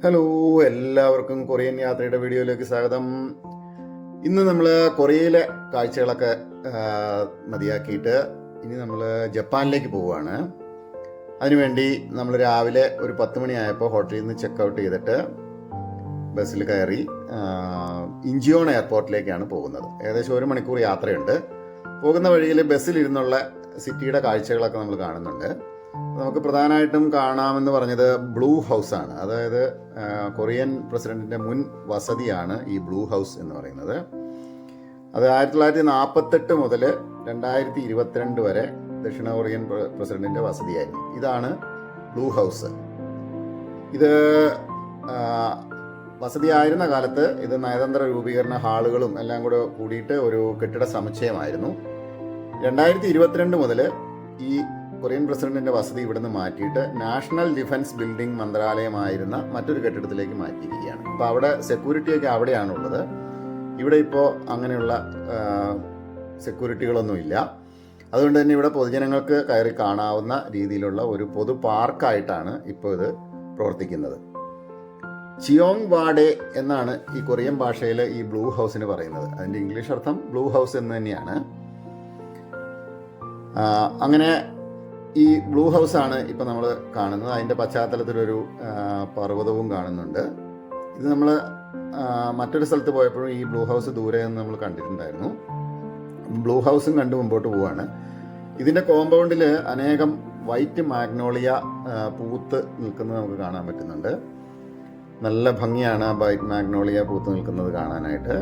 Hello, എല്ലാവർക്കും Korean യാത്രയുടെ വീഡിയോയിലേക്ക് സ്വാഗതം. ഇന്ന് നമ്മൾ കൊറിയയിലെ കാഴ്ചകളൊക്കെ മതിയാക്കിയിട്ട് ഇനി നമ്മൾ ജപ്പാനിലേക്ക് പോവുകയാണ്. അതിനുവേണ്ടി നമ്മൾ രാവിലെ ഒരു 10 മണിയായപ്പോൾ ഹോട്ടലിൽ നിന്ന് ചെക്കൗട്ട് ചെയ്തിട്ട് ബസ്സിൽ കയറി ഇഞ്ചിയോൺ എയർപോർട്ടിലേക്കാണ് പോകുന്നത്. ഏകദേശം 1 മണിക്കൂർ യാത്രയുണ്ട്. പോകുന്ന വഴിയിൽ ബസ്സിലിരുന്നുള്ള സിറ്റിയുടെ കാഴ്ചകളൊക്കെ നമ്മൾ കാണുന്നുണ്ട്. നമുക്ക് പ്രധാനമായിട്ടും കാണാമെന്ന് പറഞ്ഞത് ബ്ലൂ ഹൗസ് ആണ്. അതായത് കൊറിയൻ പ്രസിഡന്റിന്റെ മുൻ വസതിയാണ് ഈ ബ്ലൂ ഹൗസ് എന്ന് പറയുന്നത്. അത് 1948 മുതൽ 2022 വരെ ദക്ഷിണ കൊറിയൻ പ്രസിഡന്റിന്റെ വസതിയായിരുന്നു. ഇതാണ് ബ്ലൂ ഹൗസ്. ഇത് വസതിയായിരുന്ന കാലത്ത് ഇത് നയതന്ത്ര രൂപീകരണ ഹാളുകളും എല്ലാം കൂടെ കൂടിയിട്ട് ഒരു കെട്ടിട സമുച്ചയമായിരുന്നു. 2022 മുതൽ ഈ കൊറിയൻ പ്രസിഡന്റിന്റെ വസതി ഇവിടുന്ന് മാറ്റിയിട്ട് നാഷണൽ ഡിഫൻസ് ബിൽഡിംഗ് മന്ത്രാലയമായിരുന്ന മറ്റൊരു കെട്ടിടത്തിലേക്ക് മാറ്റിയിരിക്കുകയാണ്. അപ്പോൾ അവിടെ സെക്യൂരിറ്റിയൊക്കെ അവിടെയാണുള്ളത്. ഇവിടെ ഇപ്പോൾ അങ്ങനെയുള്ള സെക്യൂരിറ്റികളൊന്നുമില്ല. അതുകൊണ്ട് തന്നെ ഇവിടെ പൊതുജനങ്ങൾക്ക് കയറി കാണാവുന്ന രീതിയിലുള്ള ഒരു പൊതു പാർക്കായിട്ടാണ് ഇപ്പോൾ ഇത് പ്രവർത്തിക്കുന്നത്. ചിയോങ് വാഡെ എന്നാണ് ഈ കൊറിയൻ ഭാഷയിൽ ഈ ബ്ലൂ ഹൗസിന് പറയുന്നത്. അതിൻ്റെ ഇംഗ്ലീഷ് അർത്ഥം ബ്ലൂ ഹൗസ് എന്ന് തന്നെയാണ്. അങ്ങനെ ഈ ബ്ലൂ ഹൗസ് ആണ് ഇപ്പം നമ്മൾ കാണുന്നത്. അതിൻ്റെ പശ്ചാത്തലത്തിലൊരു പർവ്വതവും കാണുന്നുണ്ട്. ഇത് നമ്മൾ മറ്റൊരു സ്ഥലത്ത് പോയപ്പോഴും ഈ ബ്ലൂ ഹൗസ് ദൂരെ നിന്ന് നമ്മൾ കണ്ടിട്ടുണ്ടായിരുന്നു. ബ്ലൂ ഹൗസും കണ്ട് മുമ്പോട്ട് പോവാണ്. ഇതിൻ്റെ കോമ്പൗണ്ടിൽ അനേകം വൈറ്റ് മാഗ്നോളിയ പൂത്ത് നിൽക്കുന്നത് നമുക്ക് കാണാൻ പറ്റുന്നുണ്ട്. നല്ല ഭംഗിയാണ് ആ വൈറ്റ് മാഗ്നോളിയ പൂത്ത് നിൽക്കുന്നത് കാണാനായിട്ട്.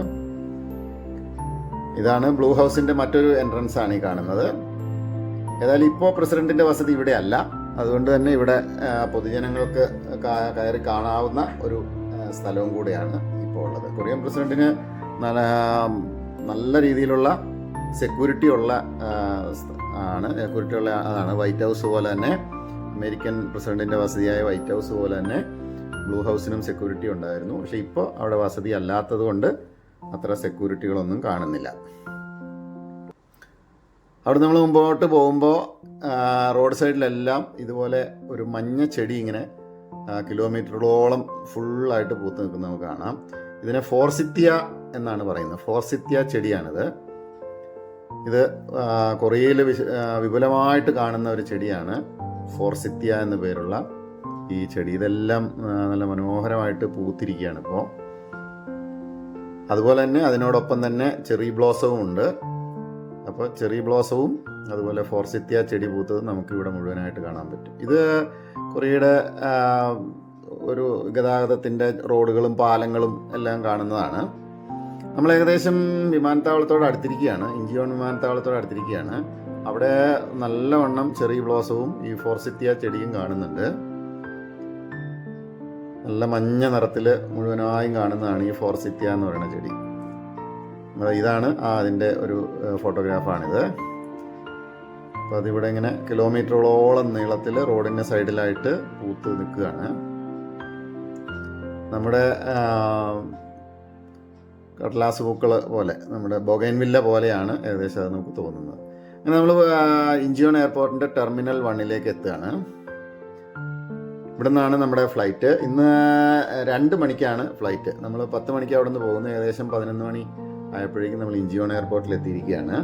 ഇതാണ് ബ്ലൂ ഹൗസിൻ്റെ മറ്റൊരു എൻട്രൻസ് ആണ് ഈ കാണുന്നത്. ഏതായാലും ഇപ്പോൾ പ്രസിഡന്റിന്റെ വസതി ഇവിടെ അല്ല. അതുകൊണ്ട് തന്നെ ഇവിടെ പൊതുജനങ്ങൾക്ക് കയറി കാണാവുന്ന ഒരു സ്ഥലവും കൂടെയാണ് ഇപ്പോൾ ഉള്ളത്. കൊറിയൻ പ്രസിഡന്റിന് നല്ല രീതിയിലുള്ള സെക്യൂരിറ്റി ഉള്ള അതാണ്. വൈറ്റ് ഹൗസ് പോലെ തന്നെ അമേരിക്കൻ പ്രസിഡന്റിന്റെ വസതിയായ വൈറ്റ് ഹൗസ് പോലെ തന്നെ ബ്ലൂ ഹൗസിനും സെക്യൂരിറ്റി ഉണ്ടായിരുന്നു. പക്ഷെ ഇപ്പോൾ അവിടെ വസതി അല്ലാത്തത് കൊണ്ട് അത്ര സെക്യൂരിറ്റികളൊന്നും കാണുന്നില്ല. അവിടെ നമ്മൾ മുമ്പോട്ട് പോകുമ്പോൾ റോഡ് സൈഡിലെല്ലാം ഇതുപോലെ ഒരു മഞ്ഞ ചെടി ഇങ്ങനെ കിലോമീറ്ററുകളോളം ഫുള്ളായിട്ട് പൂത്ത് നിൽക്കുന്നത് നമുക്ക് കാണാം. ഇതിനെ ഫോർസിത്യ എന്നാണ് പറയുന്നത്. ഫോർസിത്യ ചെടിയാണിത്. ഇത് കൊറിയയിൽ വിപുലമായിട്ട് കാണുന്ന ഒരു ചെടിയാണ് ഫോർസിത്യ എന്ന പേരുള്ള ഈ ചെടി. ഇതെല്ലാം നല്ല മനോഹരമായിട്ട് പൂത്തിരിക്കുകയാണ് ഇപ്പോൾ. അതുപോലെ തന്നെ അതിനോടൊപ്പം തന്നെ ചെറി ബ്ലോസവും ഉണ്ട്. അപ്പോൾ ചെറി ബ്ലോസവും അതുപോലെ ഫോർസിത്യ ചെടി പൂത്തത് നമുക്ക് ഇവിടെ മുഴുവനായിട്ട് കാണാൻ പറ്റും. ഇത് കൊറിയയുടെ ഒരു ഗതാഗതത്തിൻ്റെ റോഡുകളും പാലങ്ങളും എല്ലാം കാണുന്നതാണ്. നമ്മൾ ഏകദേശം വിമാനത്താവളത്തോട് അടുത്തിരിക്കുകയാണ്. ഇഞ്ചിയോൺ വിമാനത്താവളത്തോട് അടുത്തിരിക്കുകയാണ്. അവിടെ നല്ലവണ്ണം ചെറി ബ്ലോസവും ഈ ഫോർസിത്യ ചെടിയും കാണുന്നുണ്ട്. നല്ല മഞ്ഞ നിറത്തിൽ മുഴുവനായും കാണുന്നതാണ് ഈ ഫോർസിത്യ എന്ന് പറയുന്ന ചെടി. ഇതാണ് അതിൻ്റെ ഒരു ഫോട്ടോഗ്രാഫാണിത്. അപ്പോൾ അതിവിടെ ഇങ്ങനെ കിലോമീറ്ററുകളോളം നീളത്തിൽ റോഡിൻ്റെ സൈഡിലായിട്ട് പൂത്ത് നിൽക്കുകയാണ്. നമ്മുടെ കടലാസ് പൂക്കൾ പോലെ, നമ്മുടെ ബൊഗൈൻവില്ല പോലെയാണ് ഏകദേശം അത് നമുക്ക് തോന്നുന്നത്. അങ്ങനെ നമ്മൾ ഇഞ്ചിയോൺ എയർപോർട്ടിൻ്റെ ടെർമിനൽ 1 എത്തുകയാണ്. ഇവിടെ നിന്നാണ് നമ്മുടെ ഫ്ലൈറ്റ്. ഇന്ന് 2 മണിക്കാണ് ഫ്ലൈറ്റ്. നമ്മൾ 10 മണിക്ക് അവിടെ നിന്ന് പോകുന്നത്. ഏകദേശം 11 മണി ആയപ്പോഴേക്കും നമ്മൾ ഇഞ്ചിയോൺ എയർപോർട്ടിൽ എത്തിയിരിക്കുകയാണ്.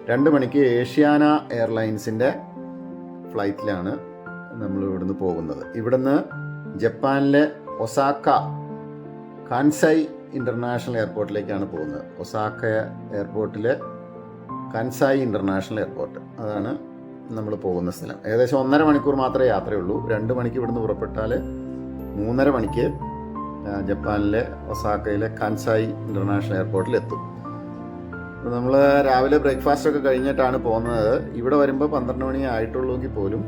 2 മണിക്ക് ഏഷ്യാന എയർലൈൻസിൻ്റെ ഫ്ലൈറ്റിലാണ് നമ്മൾ ഇവിടുന്ന് പോകുന്നത്. ഇവിടുന്ന് ജപ്പാനിലെ ഒസാക്ക കാൻസൈ ഇൻ്റർനാഷണൽ എയർപോർട്ടിലേക്കാണ് പോകുന്നത്. ഒസാക്ക എയർപോർട്ടിലെ കാൻസായി ഇൻ്റർനാഷണൽ എയർപോർട്ട്, അതാണ് നമ്മൾ പോകുന്ന സ്ഥലം. ഏകദേശം 1.5 മണിക്കൂർ മാത്രമേ യാത്രയുള്ളൂ. 2 മണിക്ക് ഇവിടുന്ന് പുറപ്പെട്ടാൽ 3.5 മണിക്ക് ജപ്പാനിലെ ഒസാക്കയിലെ കാൻസായി ഇൻ്റർനാഷണൽ എയർപോർട്ടിൽ എത്തും. നമ്മൾ രാവിലെ ബ്രേക്ക്ഫാസ്റ്റൊക്കെ കഴിഞ്ഞിട്ടാണ് പോകുന്നത്. ഇവിടെ വരുമ്പോൾ 12 മണി ആയിട്ടുള്ളൂവെങ്കിൽ പോലും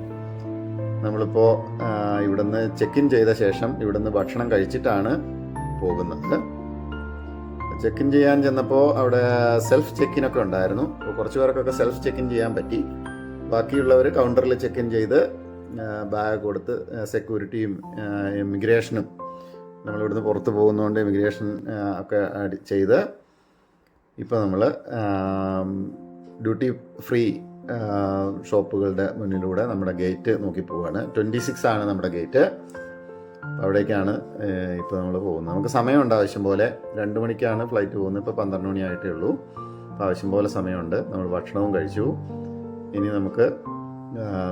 നമ്മളിപ്പോൾ ഇവിടുന്ന് ചെക്ക് ഇൻ ചെയ്ത ശേഷം ഇവിടുന്ന് ഭക്ഷണം കഴിച്ചിട്ടാണ് പോകുന്നത്. ചെക്ക് ഇൻ ചെയ്യാൻ ചെന്നപ്പോൾ അവിടെ സെൽഫ് ചെക്ക് ഇനൊക്കെ ഉണ്ടായിരുന്നു. അപ്പോൾ കുറച്ച് പേർക്കൊക്കെ സെൽഫ് ചെക്ക് ഇൻ ചെയ്യാൻ പറ്റി. ബാക്കിയുള്ളവർ കൗണ്ടറിൽ ചെക്ക് ഇൻ ചെയ്ത് ബാഗ് കൊടുത്ത് സെക്യൂരിറ്റിയും ഇമിഗ്രേഷനും, നമ്മളിവിടുന്ന് പുറത്ത് പോകുന്നതുകൊണ്ട് ഇമിഗ്രേഷൻ ഒക്കെ ചെയ്ത് ഇപ്പോൾ നമ്മൾ ഡ്യൂട്ടി ഫ്രീ ഷോപ്പുകളുടെ മുന്നിലൂടെ നമ്മുടെ ഗേറ്റ് നോക്കി പോവുകയാണ്. 26 ആണ് നമ്മുടെ ഗേറ്റ്. അവിടേക്കാണ് ഇപ്പോൾ നമ്മൾ പോകുന്നത്. നമുക്ക് സമയമുണ്ട് ആവശ്യം പോലെ. 2 മണിക്കാണ് ഫ്ലൈറ്റ് പോകുന്നത്. ഇപ്പോൾ 12 മണിയായിട്ടേ ഉള്ളൂ. അപ്പോൾ ആവശ്യം പോലെ സമയമുണ്ട്. നമ്മൾ ഭക്ഷണവും കഴിച്ചു. ഇനി നമുക്ക്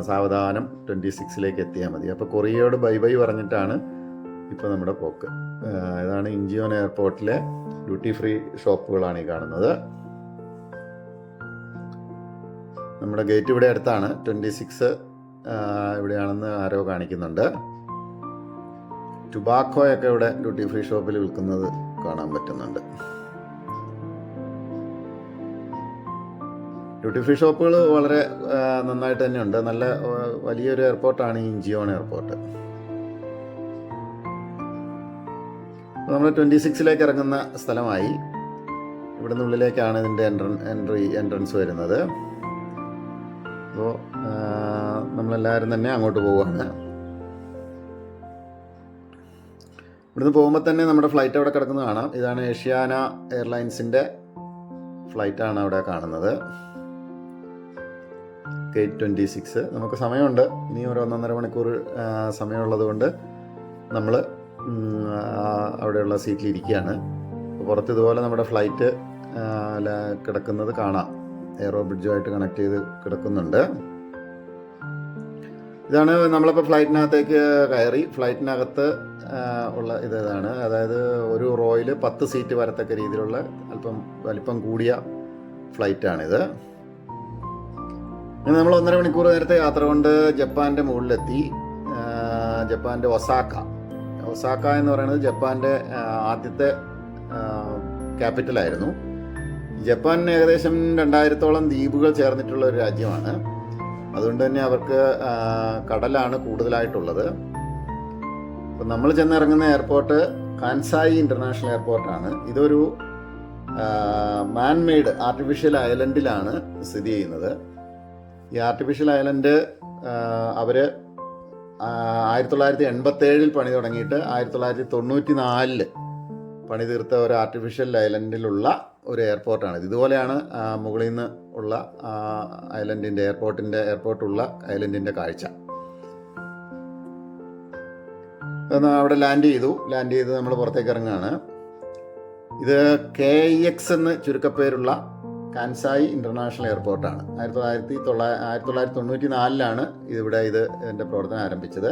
സാവധാനം 26ലേക്ക് എത്തിയാൽ മതി. അപ്പോൾ കൊറിയയോട് ബൈ ബൈ പറഞ്ഞിട്ടാണ് ഇപ്പോൾ നമ്മുടെ പോക്ക്. ഇതാണ് ഇഞ്ചിയോൺ എയർപോർട്ടിലെ ഡ്യൂട്ടി ഫ്രീ ഷോപ്പുകളാണ് ഈ കാണുന്നത്. നമ്മുടെ ഗേറ്റ് ഇവിടെ അടുത്താണ്. 26 ഇവിടെയാണെന്ന് ആരോ കാണിക്കുന്നുണ്ട്. ടുബാക്കോയൊക്കെ ഇവിടെ ഡ്യൂട്ടി ഫ്രീ ഷോപ്പിൽ വിൽക്കുന്നത് കാണാൻ പറ്റുന്നുണ്ട്. ഡ്യൂട്ടി ഫ്രീ ഷോപ്പുകൾ വളരെ നന്നായിട്ട് തന്നെയുണ്ട്. നല്ല വലിയൊരു എയർപോർട്ടാണ് ഈ ഇഞ്ചിയോൺ എയർപോർട്ട്. നമ്മൾ 26ലേക്ക് ഇറങ്ങുന്ന സ്ഥലമായി. ഇവിടെ നിന്നുള്ളിലേക്കാണ് ഇതിൻ്റെ എൻട്രൻസ് വരുന്നത്. അപ്പോൾ നമ്മളെല്ലാവരും തന്നെ അങ്ങോട്ട് പോവുകയാണ്. ഇവിടുന്ന് പോകുമ്പോൾ തന്നെ നമ്മുടെ ഫ്ലൈറ്റ് അവിടെ കിടക്കുന്നത് കാണാം. ഇതാണ് ഏഷ്യാന എയർലൈൻസിൻ്റെ ഫ്ലൈറ്റാണ് അവിടെ കാണുന്നത്. ഗേറ്റ് 26. നമുക്ക് സമയമുണ്ട്. ഇനി ഒരു 1.5 മണിക്കൂർ സമയമുള്ളത് കൊണ്ട് നമ്മൾ അവിടെയുള്ള സീറ്റിലിരിക്കുകയാണ്. പുറത്ത് ഇതുപോലെ നമ്മുടെ ഫ്ലൈറ്റ് കിടക്കുന്നത് കാണാം. എയറോ ബ്രിഡ്ജുമായിട്ട് കണക്ട് ചെയ്ത് കിടക്കുന്നുണ്ട്. ഇതാണ് നമ്മളിപ്പോൾ ഫ്ലൈറ്റിനകത്തേക്ക് കയറി. ഫ്ലൈറ്റിനകത്ത് ഉള്ള ഇതാണ്. അതായത് ഒരു റോയിൽ 10 സീറ്റ് വരത്തക്ക രീതിയിലുള്ള അല്പം വലിപ്പം കൂടിയ ഫ്ലൈറ്റാണിത്. അങ്ങനെ നമ്മൾ 1.5 മണിക്കൂർ നേരത്തെ യാത്ര കൊണ്ട് ജപ്പാൻ്റെ മുകളിലെത്തി. ജപ്പാൻ്റെ ഒസാക്ക എന്ന് പറയുന്നത് ജപ്പാൻ്റെ ആദ്യത്തെ ക്യാപിറ്റലായിരുന്നു. ജപ്പാൻ ഏകദേശം 2000-ഓളം ദ്വീപുകൾ ചേർന്നിട്ടുള്ള ഒരു രാജ്യമാണ്. അതുകൊണ്ട് തന്നെ അവർക്ക് കടലാണ് കൂടുതലായിട്ടുള്ളത്. അപ്പം നമ്മൾ ചെന്നിറങ്ങുന്ന എയർപോർട്ട് കാൻസായി ഇൻ്റർനാഷണൽ എയർപോർട്ടാണ്. ഇതൊരു മാൻമെയ്ഡ് ആർട്ടിഫിഷ്യൽ ഐലൻഡിലാണ് സ്ഥിതി ചെയ്യുന്നത്. ഈ ആർട്ടിഫിഷ്യൽ ഐലൻഡ് അവർ 1987 പണി തുടങ്ങിയിട്ട് 1994 പണി തീർത്ത ഒരു ആർട്ടിഫിഷ്യൽ ഐലൻഡിലുള്ള ഒരു എയർപോർട്ടാണിത്. ഇതുപോലെയാണ് മുകളിൽ നിന്ന് ഉള്ള ഐലൻഡിൻ്റെ എയർപോർട്ടുള്ള ഐലൻഡിൻ്റെ കാഴ്ച. അവിടെ ലാൻഡ് ചെയ്ത് നമ്മൾ പുറത്തേക്ക് ഇറങ്ങുകയാണ്. ഇത് KIX എന്ന് ചുരുക്കപ്പേരുള്ള കാൻസായി ഇൻ്റർനാഷണൽ എയർപോർട്ടാണ്. 1994 ഇതിൻ്റെ പ്രവർത്തനം ആരംഭിച്ചത്.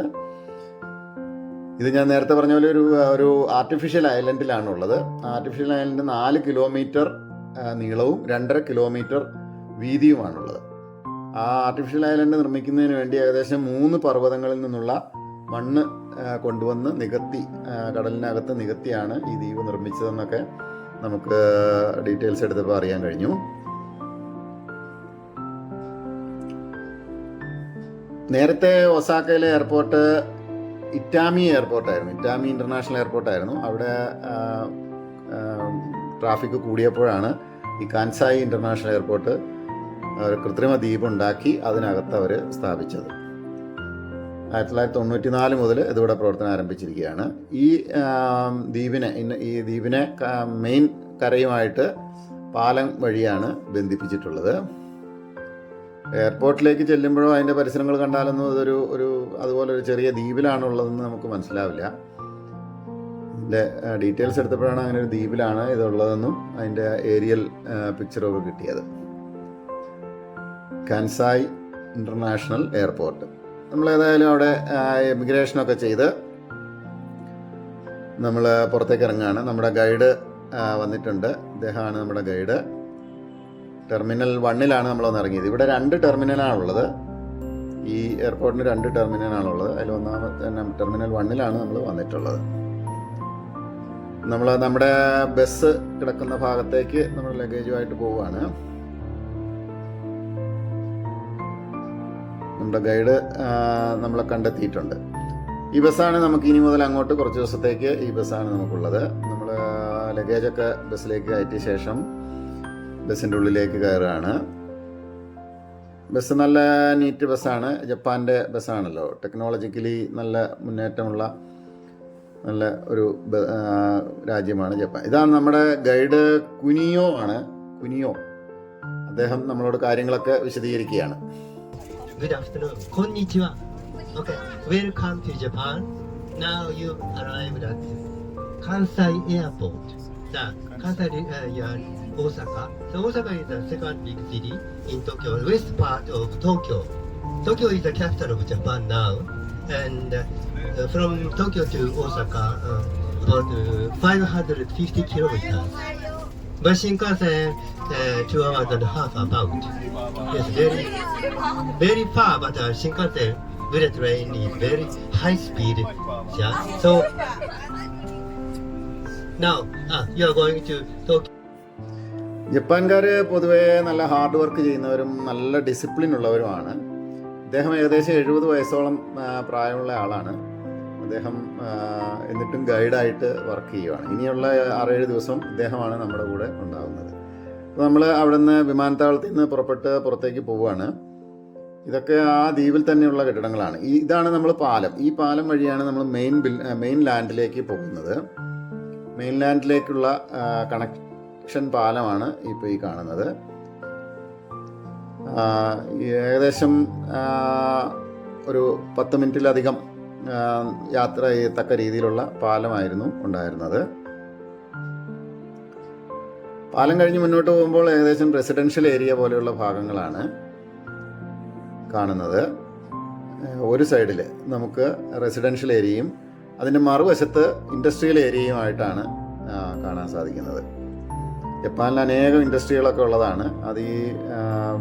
ഇത് ഞാൻ നേരത്തെ പറഞ്ഞ പോലെ ഒരു ആർട്ടിഫിഷ്യൽ ഐലൻഡിലാണുള്ളത്. ആർട്ടിഫിഷ്യൽ ഐലൻഡ് 4 കിലോമീറ്റർ നീളവും 2.5 കിലോമീറ്റർ വീതിയുമാണുള്ളത്. ആ ആർട്ടിഫിഷ്യൽ ഐലൻഡ് നിർമ്മിക്കുന്നതിന് വേണ്ടി ഏകദേശം 3 പർവ്വതങ്ങളിൽ നിന്നുള്ള മണ്ണ് കൊണ്ടുവന്ന് കടലിനകത്ത് നികത്തിയാണ് ഈ ദ്വീപ് നിർമ്മിച്ചതെന്നൊക്കെ നമുക്ക് ഡീറ്റെയിൽസ് എടുത്തപ്പോൾ അറിയാൻ കഴിഞ്ഞു. നേരത്തെ ഒസാക്കയിലെ എയർപോർട്ട് ഇറ്റാമി ഇൻ്റർനാഷണൽ എയർപോർട്ടായിരുന്നു. അവിടെ ട്രാഫിക് കൂടിയപ്പോഴാണ് ഈ കാൻസായി ഇൻ്റർനാഷണൽ എയർപോർട്ട് കൃത്രിമ ദ്വീപ് ഉണ്ടാക്കി അതിനകത്ത് അവർ സ്ഥാപിച്ചത്. 1994 മുതൽ ഇതിവിടെ പ്രവർത്തനം ആരംഭിച്ചിരിക്കുകയാണ്. ഈ ദ്വീപിനെ മെയിൻ കരയുമായിട്ട് പാലം വഴിയാണ് ബന്ധിപ്പിച്ചിട്ടുള്ളത്. എയർപോർട്ടിലേക്ക് ചെല്ലുമ്പോഴോ അതിൻ്റെ പരിസരങ്ങൾ കണ്ടാലൊന്നും അതുപോലെ ഒരു ചെറിയ ദ്വീപിലാണുള്ളതെന്ന് നമുക്ക് മനസ്സിലാവില്ല. ഇതിൻ്റെ ഡീറ്റെയിൽസ് എടുത്തപ്പോഴാണ് അങ്ങനെ ഒരു ദ്വീപിലാണ് ഇതുള്ളതെന്നും അതിൻ്റെ ഏരിയൽ പിക്ചറൊക്കെ കിട്ടിയത്. കാൻസായി ഇൻ്റർനാഷണൽ എയർപോർട്ട്. നമ്മളേതായാലും അവിടെ എമിഗ്രേഷനൊക്കെ ചെയ്ത് നമ്മൾ പുറത്തേക്ക് ഇറങ്ങുകയാണ്. നമ്മുടെ ഗൈഡ് വന്നിട്ടുണ്ട്. ഇദ്ദേഹമാണ് നമ്മുടെ ഗൈഡ്. ടെർമിനൽ 1 നമ്മളൊന്ന് ഇറങ്ങിയത്. ഇവിടെ 2 ടെർമിനലാണുള്ളത്. ഈ എയർപോർട്ടിന് 2 ടെർമിനലാണുള്ളത്. അതിൽ ഒന്നാമത്തെ ടെർമിനൽ 1 നമ്മൾ വന്നിട്ടുള്ളത്. നമ്മുടെ ബസ് കിടക്കുന്ന ഭാഗത്തേക്ക് നമ്മൾ ലഗേജുമായിട്ട് പോവുകയാണ്. നമ്മുടെ ഗൈഡ് നമ്മളെ കണ്ടെത്തിയിട്ടുണ്ട്. ഈ ബസ്സാണ് നമുക്ക് ഇനി മുതൽ അങ്ങോട്ട് കുറച്ച് ദിവസത്തേക്ക് ഈ ബസ്സാണ് നമുക്കുള്ളത്. നമ്മൾ ലഗേജൊക്കെ ബസ്സിലേക്ക് കയറ്റിയ ശേഷം ബസ്സിൻ്റെ ഉള്ളിലേക്ക് കയറുകയാണ്. ബസ് നല്ല നീറ്റ് ബസ്സാണ്. ജപ്പാൻ്റെ ബസ്സാണല്ലോ. ടെക്നോളജിക്കലി നല്ല മുന്നേറ്റമുള്ള നല്ല ഒരു രാജ്യമാണ് ജപ്പാൻ. ഇതാണ് നമ്മുടെ ഗൈഡ് കുനിയോ. അദ്ദേഹം നമ്മളോട് കാര്യങ്ങളൊക്കെ വിശദീകരിക്കുകയാണ്. Good afternoon. Konnichiwa. Okay. Welcome to Japan. Now you arrived at Kansai Airport. The Kansai, Osaka. So Osaka is the second big city in Tokyo, west part of Tokyo. Tokyo is the capital of Japan now, and from Tokyo to Osaka, about 550 kilometers. By Shinkansen, 2 hours and a half about. Yes, very far, but Shinkansen bullet train is very high speed. Yeah. So now you are going to Tokyo. ജപ്പാൻകാർ പൊതുവേ നല്ല hard work ചെയ്യുന്നവരും നല്ല discipline ഉള്ളവരുമാണ്. അദ്ദേഹം ഏകദേശം 70 വയസ്സോളം പ്രായമുള്ള ആളാണ്. അദ്ദേഹം എന്നിട്ടും ഗൈഡായിട്ട് വർക്ക് ചെയ്യുവാണ്. ഇനിയുള്ള 6-7 ദിവസം ഇദ്ദേഹമാണ് നമ്മുടെ കൂടെ ഉണ്ടാകുന്നത്. അപ്പോൾ നമ്മൾ അവിടെ നിന്ന് വിമാനത്താവളത്തിൽ നിന്ന് പുറപ്പെട്ട് പുറത്തേക്ക് പോവുകയാണ്. ഇതൊക്കെ ആ ദ്വീപിൽ തന്നെയുള്ള കെട്ടിടങ്ങളാണ്. ഇതാണ് നമ്മൾ പാലം. ഈ പാലം വഴിയാണ് നമ്മൾ മെയിൻ ലാൻഡിലേക്ക് പോകുന്നത്. മെയിൻ ലാൻഡിലേക്കുള്ള കണക്ഷൻ പാലമാണ് ഇപ്പോൾ ഈ കാണുന്നത്. ഏകദേശം ഒരു 10 മിനിറ്റിലധികം യാത്ര ചെയ്യത്തക്ക രീതിയിലുള്ള പാലമായിരുന്നു ഉണ്ടായിരുന്നത്. പാലം കഴിഞ്ഞ് മുന്നോട്ട് പോകുമ്പോൾ ഏകദേശം റെസിഡൻഷ്യൽ ഏരിയ പോലെയുള്ള ഭാഗങ്ങളാണ് കാണുന്നത്. ഒരു സൈഡിൽ നമുക്ക് റെസിഡൻഷ്യൽ ഏരിയയും അതിൻ്റെ മറുവശത്ത് ഇൻഡസ്ട്രിയൽ ഏരിയയുമായിട്ടാണ് കാണാൻ സാധിക്കുന്നത്. ജപ്പാനിൽ അനേകം ഇൻഡസ്ട്രികളൊക്കെ ഉള്ളതാണ്. അത് ഈ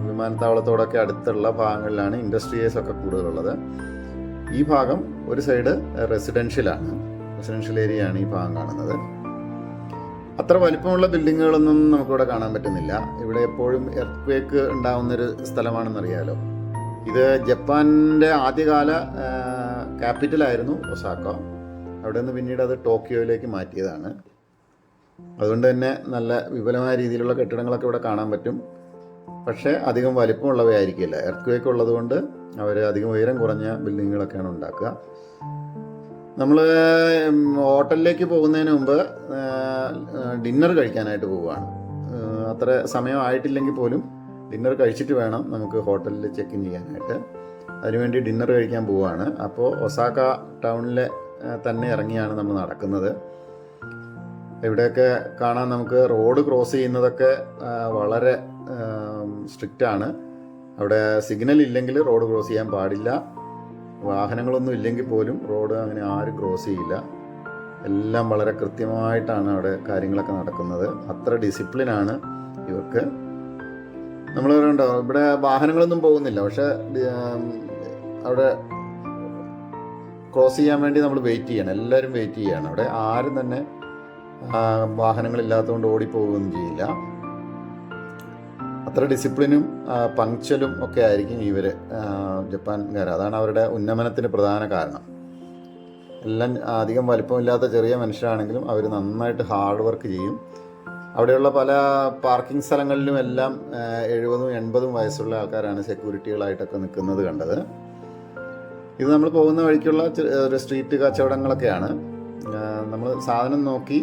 വിമാനത്താവളത്തോടൊക്കെ അടുത്തുള്ള ഭാഗങ്ങളിലാണ് ഇൻഡസ്ട്രീസൊക്കെ കൂടുതലുള്ളത്. ഈ ഭാഗം ഒരു സൈഡ് റെസിഡൻഷ്യലാണ്, റെസിഡൻഷ്യൽ ഏരിയയാണ് ഈ ഭാഗം കാണുന്നത്. അത്ര വലിപ്പമുള്ള ബിൽഡിങ്ങുകളൊന്നും നമുക്കിവിടെ കാണാൻ പറ്റുന്നില്ല. ഇവിടെ എപ്പോഴും എർത്ത്ക്വേക്ക് ഉണ്ടാകുന്നൊരു സ്ഥലമാണെന്നറിയാലോ. ഇത് ജപ്പാൻ്റെ ആദ്യകാല ക്യാപിറ്റലായിരുന്നു ഒസാക്ക. അവിടെ നിന്ന് പിന്നീട് അത് ടോക്കിയോയിലേക്ക് മാറ്റിയതാണ്. അതുകൊണ്ട് തന്നെ നല്ല വിപുലമായ രീതിയിലുള്ള കെട്ടിടങ്ങളൊക്കെ ഇവിടെ കാണാൻ പറ്റും. പക്ഷേ അധികം വലിപ്പമുള്ളവയായിരിക്കില്ല. എർത്ത്ക്വേക്ക് ഉള്ളതുകൊണ്ട് അവർ അധികം ഉയരം കുറഞ്ഞ ബിൽഡിങ്ങുകളൊക്കെയാണ് ഉണ്ടാക്കുക. നമ്മൾ ഹോട്ടലിലേക്ക് പോകുന്നതിന് മുമ്പ് ഡിന്നർ കഴിക്കാനായിട്ട് പോവുകയാണ്. അത്ര സമയമായിട്ടില്ലെങ്കിൽ പോലും ഡിന്നർ കഴിച്ചിട്ട് വേണം നമുക്ക് ഹോട്ടലിൽ ചെക്ക് ഇൻ ചെയ്യാനായിട്ട്. അതിനുവേണ്ടി ഡിന്നർ കഴിക്കാൻ പോവുകയാണ്. അപ്പോൾ ഒസാക്ക ടൗണിലെ തന്നെ ഇറങ്ങിയാണ് നമ്മൾ നടക്കുന്നത്. ഇവിടെയൊക്കെ കാണാൻ നമുക്ക് റോഡ് ക്രോസ് ചെയ്യുന്നതൊക്കെ വളരെ സ്ട്രിക്റ്റാണ്. അവിടെ സിഗ്നൽ ഇല്ലെങ്കിൽ റോഡ് ക്രോസ് ചെയ്യാൻ പാടില്ല. വാഹനങ്ങളൊന്നും ഇല്ലെങ്കിൽ പോലും റോഡ് അങ്ങനെ ആരും ക്രോസ് ചെയ്യില്ല. എല്ലാം വളരെ കൃത്യമായിട്ടാണ് അവിടെ കാര്യങ്ങളൊക്കെ നടക്കുന്നത്. അത്ര ഡിസിപ്ലിനാണ് ഇവർക്ക്. നമ്മൾ കണ്ടോ ഇവിടെ വാഹനങ്ങളൊന്നും പോകുന്നില്ല, പക്ഷെ അവിടെ ക്രോസ് ചെയ്യാൻ വേണ്ടി നമ്മൾ വെയിറ്റ് ചെയ്യണം. എല്ലാവരും വെയിറ്റ് ചെയ്യണം. അവിടെ ആരും തന്നെ വാഹനങ്ങളില്ലാത്തതുകൊണ്ട് ഓടിപ്പോവുകയൊന്നും ചെയ്യില്ല. അത്ര ഡിസിപ്ലിനും പങ്ക്ച്വലും ഒക്കെ ആയിരിക്കും ഇവർ ജപ്പാൻകാർ. അതാണ് അവരുടെ ഉന്നമനത്തിന് പ്രധാന കാരണം. എല്ലാം അധികം വലിപ്പമില്ലാത്ത ചെറിയ മനുഷ്യരാണെങ്കിലും അവർ നന്നായിട്ട് ഹാർഡ് വർക്ക് ചെയ്യും. അവിടെയുള്ള പല പാർക്കിംഗ് സ്ഥലങ്ങളിലും എല്ലാം 70-80 വയസ്സുള്ള ആൾക്കാരാണ് സെക്യൂരിറ്റികളായിട്ടൊക്കെ നിൽക്കുന്നത് കണ്ടത്. ഇത് നമ്മൾ പോകുന്ന വഴിക്കുള്ള ഒരു സ്ട്രീറ്റ് കച്ചവടങ്ങളൊക്കെയാണ്. നമ്മൾ സാധനം നോക്കി,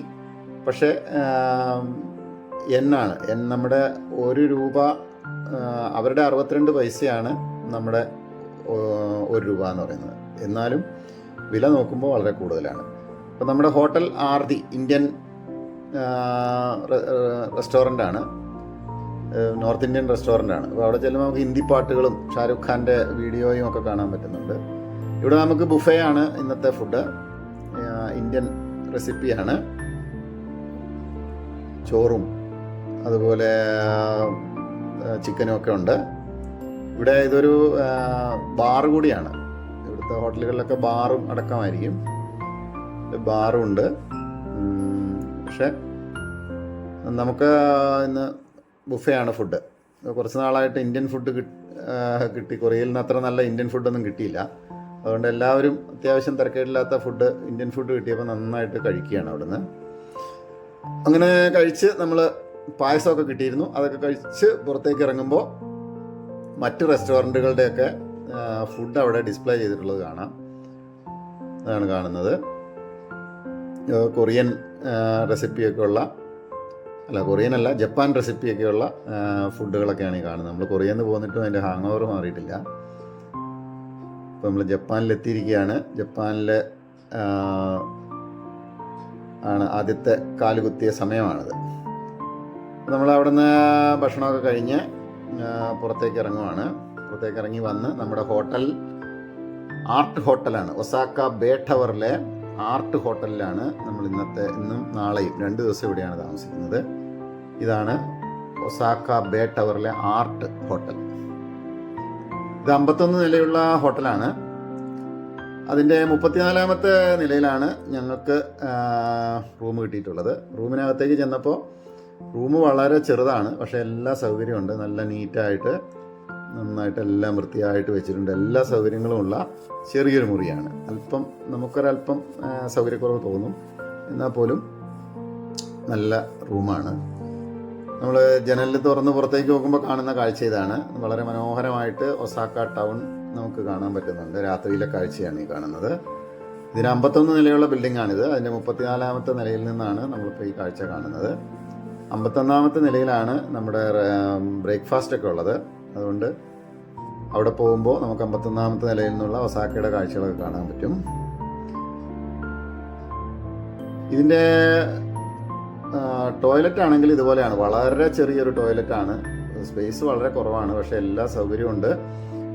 പക്ഷേ എന്നാണ് നമ്മുടെ 1 രൂപ, അവരുടെ 62 പൈസയാണ് നമ്മുടെ 1 രൂപ എന്ന് പറയുന്നത്. എന്നാലും വില നോക്കുമ്പോൾ വളരെ കൂടുതലാണ്. അപ്പോൾ നമ്മുടെ ഹോട്ടൽ ആർതി ഇന്ത്യൻ റെസ്റ്റോറൻ്റാണ്, നോർത്ത് ഇന്ത്യൻ റെസ്റ്റോറൻ്റാണ്. അപ്പോൾ അവിടെ ചെല്ലുമ്പോൾ നമുക്ക് ഹിന്ദി പാട്ടുകളും ഷാരൂഖ് ഖാൻ്റെ വീഡിയോയും ഒക്കെ കാണാൻ പറ്റുന്നുണ്ട്. ഇവിടെ നമുക്ക് ബുഫേ ആണ് ഇന്നത്തെ ഫുഡ്. ഇന്ത്യൻ റെസിപ്പിയാണ്. ചോറും അതുപോലെ ചിക്കനും ഒക്കെ ഉണ്ട്. ഇവിടെ ഇതൊരു ബാർ കൂടിയാണ്. ഇവിടുത്തെ ഹോട്ടലുകളിലൊക്കെ ബാറും അടക്കമായിരിക്കും. ബാറും ഉണ്ട്. പക്ഷെ നമുക്ക് ഇന്ന് ബുഫയാണ് ഫുഡ്. കുറച്ച് നാളായിട്ട് ഇന്ത്യൻ ഫുഡ് കിട്ടി. കൊറിയയിൽ നിന്ന് അത്ര നല്ല ഇന്ത്യൻ ഫുഡൊന്നും കിട്ടിയില്ല. അതുകൊണ്ട് എല്ലാവരും അത്യാവശ്യം തിരക്കേടില്ലാത്ത ഫുഡ്, ഇന്ത്യൻ ഫുഡ് കിട്ടിയപ്പോൾ നന്നായിട്ട് കഴിക്കുകയാണ് അവിടുന്ന്. അങ്ങനെ കഴിച്ച് നമ്മൾ പായസമൊക്കെ കിട്ടിയിരുന്നു. അതൊക്കെ കഴിച്ച് പുറത്തേക്ക് ഇറങ്ങുമ്പോൾ മറ്റ് റെസ്റ്റോറൻറ്റുകളുടെയൊക്കെ ഫുഡ് അവിടെ ഡിസ്പ്ലേ ചെയ്തിട്ടുള്ളത് കാണാം. അതാണ് കാണുന്നത്. കൊറിയൻ റെസിപ്പിയൊക്കെ ഉള്ള, കൊറിയൻ അല്ല, ജപ്പാൻ റെസിപ്പിയൊക്കെയുള്ള ഫുഡുകളൊക്കെയാണ് ഈ കാണുന്നത്. നമ്മൾ കൊറിയയിൽ നിന്ന് പോന്നിട്ടും അതിൻ്റെ ഹാങ് ഓവർ മാറിയിട്ടില്ല. ഇപ്പോൾ നമ്മൾ ജപ്പാനിലെത്തിയിരിക്കുകയാണ്. ജപ്പാനിലെ ആണ് ആദ്യത്തെ കാലുകുത്തിയ സമയമാണിത്. നമ്മൾ അവിടെ നിന്ന് ഭക്ഷണമൊക്കെ കഴിഞ്ഞ് പുറത്തേക്ക് ഇറങ്ങുവാണ്. പുറത്തേക്ക് ഇറങ്ങി വന്ന് നമ്മുടെ ഹോട്ടൽ ആർട്ട് ഹോട്ടലാണ്. ഒസാക്ക ബേ ടവറിലെ ആർട്ട് ഹോട്ടലിലാണ് നമ്മൾ ഇന്നും നാളെയും 2 ദിവസം ഇവിടെയാണ് താമസിക്കുന്നത്. ഇതാണ് ഒസാക്ക ബേ ടവറിലെ ആർട്ട് ഹോട്ടൽ. ഇത് 51 നിലയുള്ള ഹോട്ടലാണ്. അതിൻ്റെ 34ാമത്തെ നിലയിലാണ് ഞങ്ങൾക്ക് റൂം കിട്ടിയിട്ടുള്ളത്. റൂമിനകത്തേക്ക് ചെന്നപ്പോൾ റൂം വളരെ ചെറുതാണ്, പക്ഷേ എല്ലാ സൗകര്യമുണ്ട്. നല്ല നീറ്റായിട്ട് നന്നായിട്ട് എല്ലാം വൃത്തിയായിട്ട് വെച്ചിട്ടുണ്ട്. എല്ലാ സൗകര്യങ്ങളും ഉള്ള ചെറിയൊരു മുറിയാണ്. നമുക്കൊരല്പം സൗകര്യക്കുറവ് തോന്നും, എന്നാൽ പോലും നല്ല റൂമാണ്. നമ്മൾ ജനലിൽ തുറന്ന് പുറത്തേക്ക് നോക്കുമ്പോൾ കാണുന്ന കാഴ്ച ഇതാണ്. വളരെ മനോഹരമായിട്ട് ഒസാക്ക ടൗൺ നമുക്ക് കാണാൻ പറ്റുന്നുണ്ട്. രാത്രിയിലെ കാഴ്ചയാണ് ഈ കാണുന്നത്. ഇതിന് 51 നിലയുള്ള ബിൽഡിംഗാണിത്. അതിൻ്റെ 34ാമത്തെ നിലയിൽ നിന്നാണ് നമ്മളിപ്പോൾ ഈ കാഴ്ച കാണുന്നത്. 51ാമത്തെ നിലയിലാണ് നമ്മുടെ ബ്രേക്ക്ഫാസ്റ്റൊക്കെ ഉള്ളത്. അതുകൊണ്ട് അവിടെ പോകുമ്പോൾ നമുക്ക് 51ാമത്തെ നിലയിൽ നിന്നുള്ള ഒസാക്കയുടെ കാഴ്ചകളൊക്കെ കാണാൻ പറ്റും. ഇതിൻ്റെ ടോയ്ലറ്റ് ആണെങ്കിൽ ഇതുപോലെയാണ്. വളരെ ചെറിയൊരു ടോയ്ലറ്റാണ്. സ്പേസ് വളരെ കുറവാണ്, പക്ഷേ എല്ലാ സൗകര്യവും ഉണ്ട്.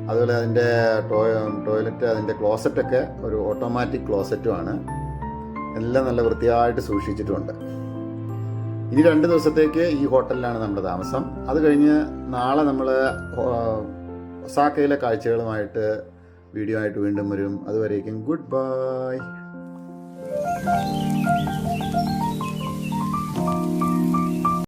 അതുപോലെ അതിൻ്റെ ടോയ്ലറ്റ്, അതിൻ്റെ ക്ലോസറ്റൊക്കെ ഒരു ഓട്ടോമാറ്റിക് ക്ലോസറ്റുമാണ്. എല്ലാം നല്ല വൃത്തിയായിട്ട് സൂക്ഷിച്ചിട്ടുമുണ്ട്. ഇനി 2 ദിവസത്തേക്ക് ഈ ഹോട്ടലിലാണ് നമ്മുടെ താമസം. അത് കഴിഞ്ഞ് നാളെ നമ്മൾ ഒസാക്കയിലെ കാഴ്ചകളുമായിട്ട് വീഡിയോ ആയിട്ട് വീണ്ടും വരും. അതുവരേക്കും ഗുഡ് ബൈ.